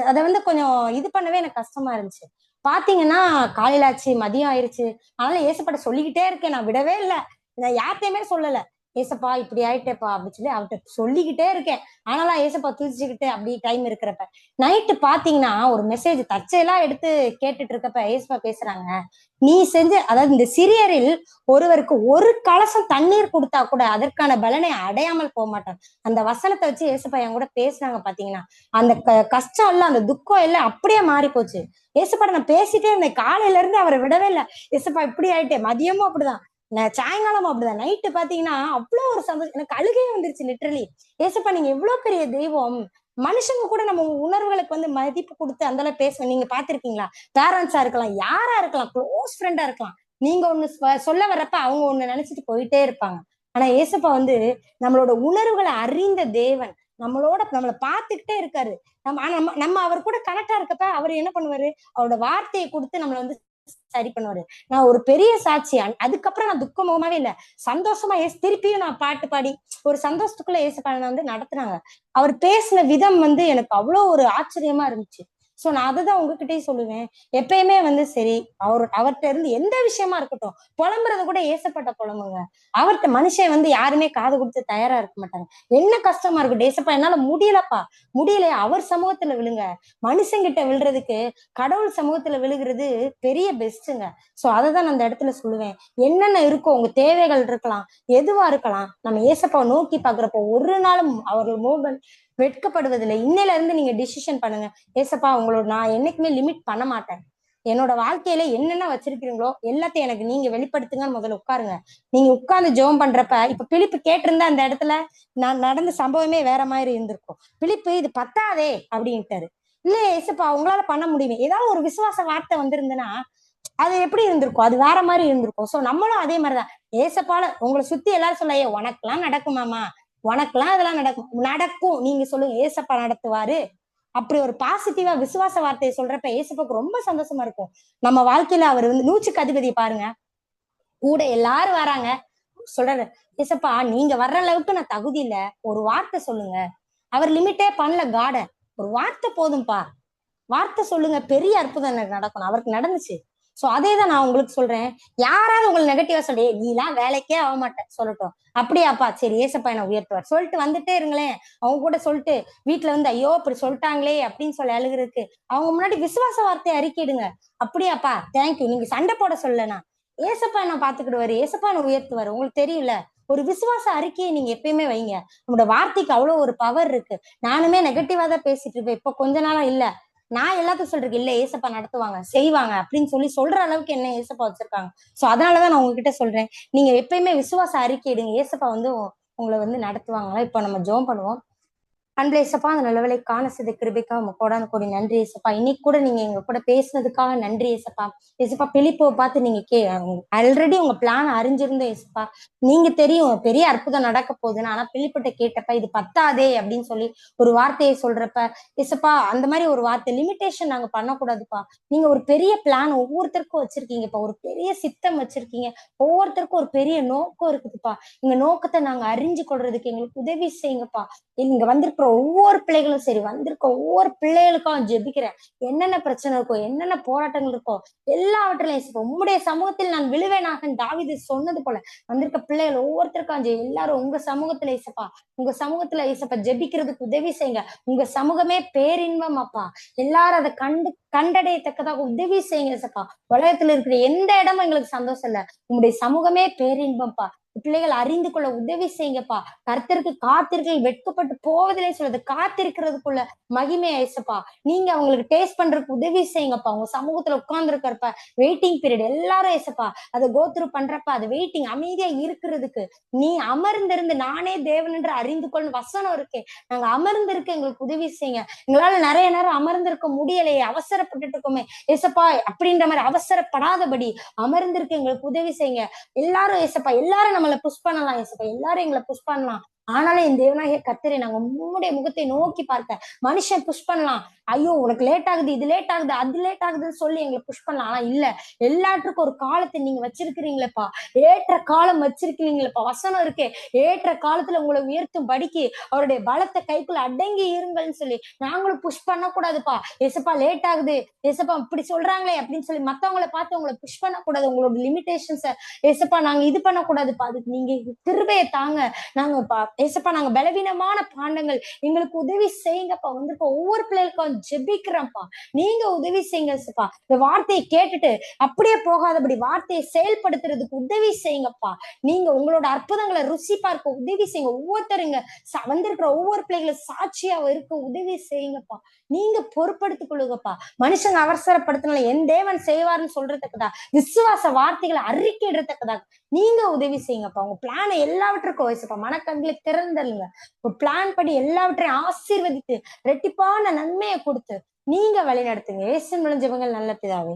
அதை வந்து கொஞ்சம் இது பண்ணவே எனக்கு கஷ்டமா இருந்துச்சு. பாத்தீங்கன்னா காலையில ஆச்சு, மதியம் ஆயிருச்சு. அதனால ஏசப்பாட்ட சொல்லிக்கிட்டே இருக்கேன். நான் விடவே இல்ல. நான் யார்கிட்டயுமே சொல்லல. ஏசப்பா இப்படி ஆயிட்டேப்பா அப்படின்னு சொல்லி அவர்ட்ட சொல்லிக்கிட்டே இருக்கேன். ஆனாலும் ஏசப்பா துதிச்சுக்கிட்டு அப்படி டைம் இருக்கிறப்ப நைட்டு பாத்தீங்கன்னா ஒரு மெசேஜ் தற்செயலா எடுத்து கேட்டுட்டு இருக்கப்ப ஏசப்பா பேசுறாங்க. நீ செஞ்ச அதாவது இந்த சிறியரில் ஒருவருக்கு ஒரு கலசம் தண்ணீர் கொடுத்தா கூட அதற்கான பலனை அடையாமல் போக மாட்டான். அந்த வசனத்தை வச்சு ஏசப்பா என் கூட பேசுறாங்க பாத்தீங்கன்னா, அந்த கஷ்டம் இல்ல, அந்த துக்கம் எல்லாம் அப்படியே மாறி போச்சு. ஏசப்பாட்ட நான் பேசிட்டே இருந்தேன். காலையில இருந்து அவரை விடவே இல்ல. ஏசப்பா இப்படி ஆயிட்டேன். மதியமும் அப்படிதான். சாயங்காலம் அப்படிதான். நைட்டு பாத்தீங்கன்னா அவ்வளவு ஒரு சந்தோஷம். எனக்கு அழுகையே வந்துருச்சு லிட்டரலி. ஏசப்பா நீங்க எவ்வளவு பெரிய தெய்வம். மனுஷங்க கூட நம்ம உணர்வுகளுக்கு வந்து மதிப்பு கொடுத்து அந்த அளவு பேச நீங்க பாத்திருக்கீங்களா? பேரண்ட்ஸா இருக்கலாம், யாரா இருக்கலாம், க்ளோஸ் ஃப்ரெண்டா இருக்கலாம். நீங்க ஒண்ணு சொல்ல வர்றப்ப அவங்க ஒண்ணு நினைச்சிட்டு போயிட்டே இருப்பாங்க. ஆனா ஏசப்பா வந்து நம்மளோட உணர்வுகளை அறிந்த தேவன். நம்மள பாத்துக்கிட்டே இருக்காரு. நம்ம அவர் கூட கனெக்டா இருக்கப்ப அவர் என்ன பண்ணுவாரு? அவரோட வார்த்தையை கொடுத்து நம்மள வந்து சரி பண்ணுவாரு. நான் ஒரு பெரிய சாட்சி. அதுக்கப்புறம் நான் துக்க முகமாவே இல்ல. சந்தோஷமா திருப்பியும் நான் பாட்டு பாடி ஒரு சந்தோஷத்துக்குள்ள ஏசப்பான வந்து நடத்துனாங்க. அவர் பேசின விதம் வந்து எனக்கு அவ்வளவு ஒரு ஆச்சரியமா இருந்துச்சு. சோ நான் அததான் உங்ககிட்டயும் சொல்லுவேன். எப்பயுமே வந்து சரி, அவர்கிட்ட இருந்து எந்த விஷயமா இருக்கட்டும், புலம்புறது கூட ஏசப்பட்ட புலம்புங்க. அவர்கிட்ட மனுஷன் வந்து யாருமே காது கொடுத்து தயாரா இருக்க மாட்டாங்க. என்ன கஷ்டமா இருக்கும், ஏசப்பா என்னால முடியலப்பா, முடியலையா, அவர் சமூகத்துல விழுங்க. மனுஷங்கிட்ட விழுறதுக்கு கடவுள் சமூகத்துல விழுகிறது பெரிய பெஸ்ட்டுங்க. சோ அததான் நான் அந்த இடத்துல சொல்லுவேன். என்னென்ன இருக்கோ உங்க தேவைகள் இருக்கலாம், எதுவா இருக்கலாம், நம்ம ஏசப்பாவை நோக்கி பாக்குறப்போ ஒரு நாளும் அவர்கள் முகம் வெட்கப்படுவதில்லை. இன்னையில இருந்து நீங்க டிசிஷன் பண்ணுங்க. ஏசப்பா உங்களோட நான் என்னைக்குமே லிமிட் பண்ண மாட்டேன். என்னோட வாழ்க்கையில என்னென்ன வச்சிருக்கீங்களோ எல்லாத்தையும் எனக்கு நீங்க வெளிப்படுத்துங்கன்னு முதல்ல உட்காருங்க. நீங்க உட்கார்ந்து ஜெபம் பண்றப்ப இப்ப பிலிப்பு கேட்டிருந்தா அந்த இடத்துல நான் நடந்த சம்பவமே வேற மாதிரி இருந்திருக்கும். பிலிப்பு இது பத்தாதே அப்படின்ட்டாரு. இல்ல ஏசப்பா உங்களால பண்ண முடியும். ஏதாவது ஒரு விசுவாச வார்த்தை வந்திருந்துன்னா அது எப்படி இருந்திருக்கும், அது வேற மாதிரி இருந்திருக்கும். சோ நம்மளும் அதே மாதிரிதான். ஏசப்பால உங்களை சுத்தி எல்லாரும் சொல்ல உனக்கெல்லாம் நடக்குமாமா, உனக்கெல்லாம் இதெல்லாம் நடக்கும், நடக்கும் நீங்க சொல்லுங்க ஏசப்பா நடத்துவாரு. அப்படி ஒரு பாசிட்டிவா விசுவாச வார்த்தையை சொல்றப்ப ஏசப்பாக்கு ரொம்ப சந்தோஷமா இருக்கும். நம்ம வாழ்க்கையில அவர் வந்து நூற்றுக்கு அதிபதி பாருங்க. கூட எல்லாரும் வராங்க, சொல்றாரு ஏசப்பா நீங்க வர்ற அளவுக்கு நான் தகுதி இல்ல, ஒரு வார்த்தை சொல்லுங்க. அவர் லிமிட்டே பண்ணல காட. ஒரு வார்த்தை போதும்பா, வார்த்தை சொல்லுங்க, பெரிய அற்புதம் எனக்கு நடக்கணும். அவருக்கு நடந்துச்சு. சோ அதேதான் நான் உங்களுக்கு சொல்றேன். யாராவது உங்களுக்கு நெகட்டிவா சொல்லி நீ எல்லாம் வேலைக்கே ஆக மாட்டேன் சொல்லட்டும். அப்படியாப்பா சரி ஏசப்பா என்ன உயர்த்துவார் சொல்லிட்டு வந்துட்டே இருங்களேன். அவங்க கூட சொல்லிட்டு வீட்டுல வந்து ஐயோ இப்படி சொல்லிட்டாங்களே அப்படின்னு சொல்லி அழுகுறதுக்கு அவங்க முன்னாடி விசுவாச வார்த்தையை அறிக்கையிடுங்க. அப்படியாப்பா தேங்க்யூ, நீங்க சண்டை போட சொல்லனா ஏசப்பா என்ன பாத்துக்கிடுவாரு, ஏசப்பா என்ன உயர்த்துவாரு. உங்களுக்கு தெரியல, ஒரு விசுவாச அறிக்கையை நீங்க எப்பயுமே வைங்க. உங்களோட வார்த்தைக்கு அவ்வளவு ஒரு பவர் இருக்கு. நானுமே நெகட்டிவா தான் பேசிட்டு இருப்பேன். இப்ப கொஞ்ச நாளா இல்ல, நான் எல்லாத்துக்கும் சொல்றேன் இல்ல ஏசப்பா நடத்துவாங்க செய்வாங்க அப்படின்னு சொல்லி சொல்ற அளவுக்கு என்ன ஏசப்பா வச்சிருக்காங்க. சோ அதனாலதான் நான் உங்ககிட்ட சொல்றேன். நீங்க எப்பயுமே விசுவாச அறிக்கையிடுங்க. ஏசப்பா வந்து உங்களை வந்து நடத்துவாங்களா. இப்ப நம்ம ஜெபம் பண்ணுவோம். அன்பு ஏசப்பா, அந்த நல்லவேளை காண செய்த கிருபைக்காக உங்க கோடான கோடி நன்றி ஏசப்பா. இன்னைக்கு கூட நீங்க எங்க கூட பேசுனதுக்காக நன்றி ஏசப்பா. ஏசப்பா பிலிப்போ பார்த்து நீங்க ஆல்ரெடி உங்க பிளான் அறிஞ்சிருந்த ஏசப்பா. நீங்க தெரியும் பெரிய அற்புதம் நடக்க போகுதுன்னு. ஆனா பிலிப்பிட்ட கேட்டப்ப இது பத்தாதே அப்படின்னு சொல்லி ஒரு வார்த்தையை சொல்றப்ப ஏசப்பா அந்த மாதிரி ஒரு வார்த்தை லிமிட்டேஷன் நாங்க பண்ணக்கூடாதுப்பா. நீங்க ஒரு பெரிய பிளான் ஒவ்வொருத்தருக்கும் வச்சிருக்கீங்கப்பா, ஒரு பெரிய சித்தம் வச்சிருக்கீங்க. ஒவ்வொருத்தருக்கும் ஒரு பெரிய நோக்கம் இருக்குதுப்பா. எங்க நோக்கத்தை நாங்க அறிஞ்சு கொள்றதுக்கு எங்களுக்கு உதவி செய்யுங்கப்பா. இங்க வந்திருக்கிற ஒவ்வொரு பிள்ளைகளும் சரி, வந்திருக்க ஒவ்வொரு பிள்ளைகளுக்கும் ஜெபிக்கிறேன். என்னென்ன பிரச்சனை இருக்கோ, என்னென்ன போராட்டங்கள் இருக்கோ, எல்லாவற்றிலையும் இயேசுப்பா உம்முடைய சமூகத்தில் நான் விழுவேனாக தாவீது சொன்னது போல வந்திருக்க பிள்ளைகள் ஒவ்வொருத்தருக்கும் எல்லாரும் உங்க சமூகத்துல இயேசப்பா, உங்க சமூகத்துல இயேசப்பா ஜெபிக்கிறதுக்கு உதவி செய்யுங்க. உங்க சமூகமே பேரின்பம் அப்பா. எல்லாரும் அதை கண்டடையத்தக்கதாக உதவி செய்யுங்க இயேசப்பா. உலகத்துல இருக்கிற எந்த இடமும் எங்களுக்கு சந்தோஷம் இல்ல, உங்களுடைய சமூகமே பேரின்பம்ப்பா. பிள்ளைகள் அறிந்து கொள்ள உதவி செய்யுங்கப்பா. கர்த்தருக்கு காத்திருக்கை வெட்கப்பட்டு போவதிலே சொல்றது காத்திருக்கிறதுக்குள்ள மகிமை ஏசப்பா. நீங்க அவங்களுக்கு டேஸ்ட் பண்றதுக்கு உதவி செய்யுங்கப்பா. உங்க சமூகத்துல உட்கார்ந்து இருக்கிறப்ப வெயிட்டிங் பீரியட் எல்லாரும் ஏசப்பா அதை கோத்ரூ பண்றப்ப அது வெயிட்டிங் அமைதியா இருக்கிறதுக்கு நீ அமர்ந்திருந்து நானே தேவன் என்று அறிந்து கொள்ள வசனம் இருக்கே, நாங்க அமர்ந்திருக்க எங்களுக்கு உதவி செய்யுங்க. எங்களால நிறைய நேரம் அமர்ந்திருக்க முடியலையே, அவசரப்பட்டுட்டு இருக்கோமே ஏசப்பா, அப்படின்ற மாதிரி அவசரப்படாதபடி அமர்ந்திருக்க எங்களுக்கு உதவி செய்யுங்க. எல்லாரும் ஏசப்பா, எல்லாரும் நம்மளை புஷ் பண்ணலாம் ஏசப்பா, எல்லாரும் எங்களை புஷ் பண்ணலாம். ஆனாலும் என் தேவனாகிய கர்த்தரை நாங்க உம்முடைய முகத்தை நோக்கி பார்க்க மனுஷன் புஷ் பண்ணலாம். ஐயோ உனக்கு லேட் ஆகுது, இது லேட் ஆகுது, அது லேட் ஆகுதுன்னு சொல்லி எங்களை புஷ் பண்ணலாம். ஆனா இல்ல, எல்லாத்துக்கும் ஒரு காலத்தை நீங்க வச்சிருக்கிறீங்களேப்பா, ஏற்ற காலம் வச்சிருக்கிறீங்களேப்பா. வசனம் இருக்கே, ஏற்ற காலத்துல உங்களை உயர்த்தும் படிக்கு அவருடைய பலத்த கைக்குள்ள அடங்கி இருங்கள்னு சொல்லி நாங்களும் புஷ் பண்ணக்கூடாதுப்பா. ஏசப்பா லேட் ஆகுது, ஏசப்பா இப்படி சொல்றாங்களே அப்படின்னு சொல்லி மத்தவங்களை பார்த்து உங்களை புஷ் பண்ணக்கூடாது. உங்களோட லிமிடேஷன்ஸ ஏசப்பா நாங்க இது பண்ணக்கூடாதுப்பா. அதுக்கு நீங்க கிருபையை தாங்க. நாங்க ஏசப்பா நாங்க பலவீனமான பாண்டங்கள், எங்களுக்கு உதவி செய்யுங்கப்பா. வந்திருக்க ஒவ்வொரு பிள்ளைகளுக்கும் ஜெபிக்கிறோம்ப்பா, நீங்க உதவி செய்யுங்க ஏசப்பா. இந்த வார்த்தையை கேட்டுட்டு அப்படியே போகாதபடி வார்த்தையை செயல்படுத்துறதுக்கு உதவி செய்யுங்கப்பா. நீங்க உங்களோட அற்புதங்களை ருசி பார்க்க உதவி செய்யுங்க. ஒவ்வொருத்தருங்க வந்திருக்கிற ஒவ்வொரு பிள்ளைகளை சாட்சியா இருக்க உதவி செய்யுங்கப்பா. நீங்க பொறுப்படுத்திக் கொள்ளுங்கப்பா. மனுஷங்க அவசரப்படுத்தினால என் தேவன் செய்வார்னு சொல்றதுக்குதா, விசுவாச வார்த்தைகளை அறிக்கையிடறதுக்குதா நீங்க உதவி செய்யுங்கப்பா. உங்க பிளானை எல்லாவற்றுக்கும் வயசுப்பா மனக்கண்களை திறந்தல்லுங்க. உங்க பிளான் படி எல்லாவற்றையும் ஆசீர்வதித்து ரெட்டிப்பான நன்மையை கொடுத்து நீங்க வழி நடத்துங்க. இயேசுவின் மூலம் ஜெபங்கள் நல்ல பிதாவே.